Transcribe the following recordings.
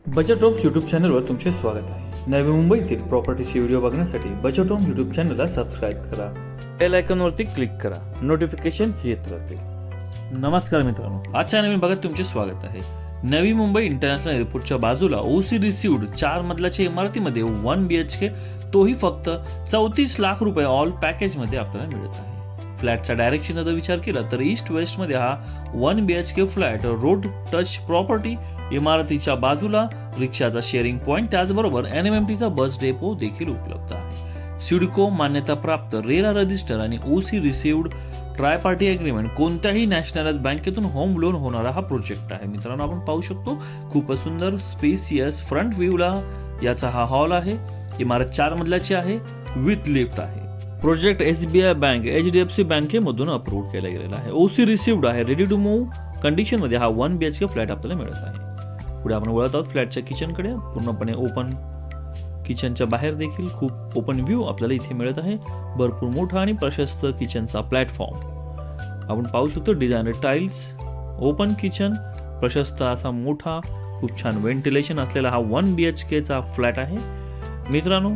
Budget homes YouTube चॅनलवर तुमचे स्वागत आहे। नवी मुंबईतील प्रॉपर्टीचे व्हिडिओ बघण्यासाठी बजेट होम यूट्यूब चॅनलला सबस्क्राईब करा, बेल आयकॉनवरती क्लिक करा, नोटिफिकेशन येत राहतील। नमस्कार मित्रांनो, आजच्या नवीन भागात तुमचे स्वागत आहे। नवी मुंबई इंटरनॅशनल एअरपोर्टच्या बाजूला ओसी रिसिव्ड 4 मजल्याच्या इमारतीमध्ये 1 BHK, तोही फक्त 34 लाख रुपये ऑल पॅकेज मध्ये आपल्याला मिळत आहे। फ्लॅटचा डायरेक्शनचा जर विचार केला तर ईस्ट वेस्ट मध्ये हा 1 BHK flat road touch property, इमारतीच्या बाजूला रिक्षाचा शेअरिंग पॉइंट, त्याचबरोबर NMMTचा बस डेपो देखील उपलब्ध आहे। सिडको मान्यता प्राप्त, रेरा रजिस्टर आणि OC received try party agreement, कोणत्याही नॅशनलाइज बँकेतून होम लोन होणारा हा प्रोजेक्ट आहे। मित्रांनो, आपण पाहू शकतो खूप सुंदर स्पेसियस फ्रंट व्ह्यूला याचा हा हॉल आहे। इमारत 4 मजल्याची आहे, विथ लिफ्ट आहे। प्रोजेक्ट SBI बँक, HDFC बँकेमधून अप्रूव्ह केला गेलेला आहे। ओसी रिसिव्ड आहे, रेडी टू मूव्ह कंडिशन मध्ये हा 1 BHK फ्लॅट आपल्याला मिळत आहे। पुढे आपण वळत आहोत फ्लॅटच्या किचनकडे। पूर्णपणे ओपन किचनच्या बाहेर देखील खूप ओपन व्ह्यू आपल्याला इथे मिळत आहे। भरपूर मोठा आणि प्रशस्त किचनचा प्लॅटफॉर्म आपण पाहू शकतो। डिझायनर टाइल्स, ओपन किचन, प्रशस्त असा मोठा, खूप छान व्हेंटिलेशन असलेला हा 1 BHKचा फ्लॅट आहे। मित्रांनो,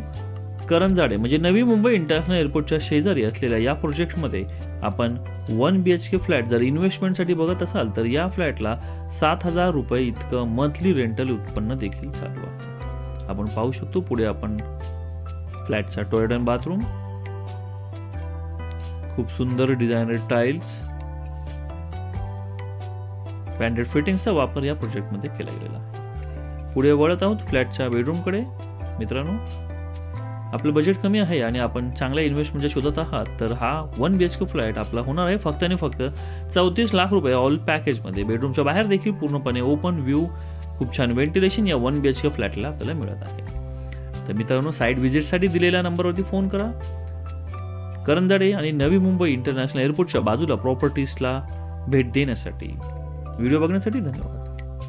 करंजाडे म्हणजे नवी मुंबई इंटरनॅशनल एअरपोर्टच्या शेजारी असलेल्या या प्रोजेक्टमध्ये आपण 1 BHK फ्लॅट जर इन्व्हेस्टमेंटसाठी बघत असाल तर या फ्लॅटला 7,000 रुपये इतकं मंथली रेंटल उत्पन्न देखील चालू आहे। आपण पाहू शकतो पुढे आपण फ्लॅटचा टॉयलेट आणि बाथरूम, खूप सुंदर डिझायनर टाइल्स, ब्रँडेड फिटिंग्सचा वापर या प्रोजेक्टमध्ये केला गेलेला आहे। पुढे वळत आहोत फ्लॅटच्या बेडरूमकडे। मित्रांनो, आपलं बजेट कमी आहे आणि आपण चांगल्या इन्व्हेस्टमेंटच्या शोधात आहात तर हा 1 BHK फ्लॅट आपला होणार आहे फक्त आणि फक्त 34 लाख रुपये ऑल पॅकेजमध्ये। बेडरूमच्या बाहेर देखील पूर्णपणे ओपन व्ह्यू, खूप छान व्हेंटिलेशन या 1 BHK फ्लॅटला आपल्याला मिळत आहे। तर मित्रांनो, साईट व्हिजिटसाठी दिलेल्या नंबरवरती फोन करा। करंजाडे आणि नवी मुंबई इंटरनॅशनल एअरपोर्टच्या बाजूला प्रॉपर्टीजला भेट देण्यासाठी। व्हिडिओ बघण्यासाठी धन्यवाद।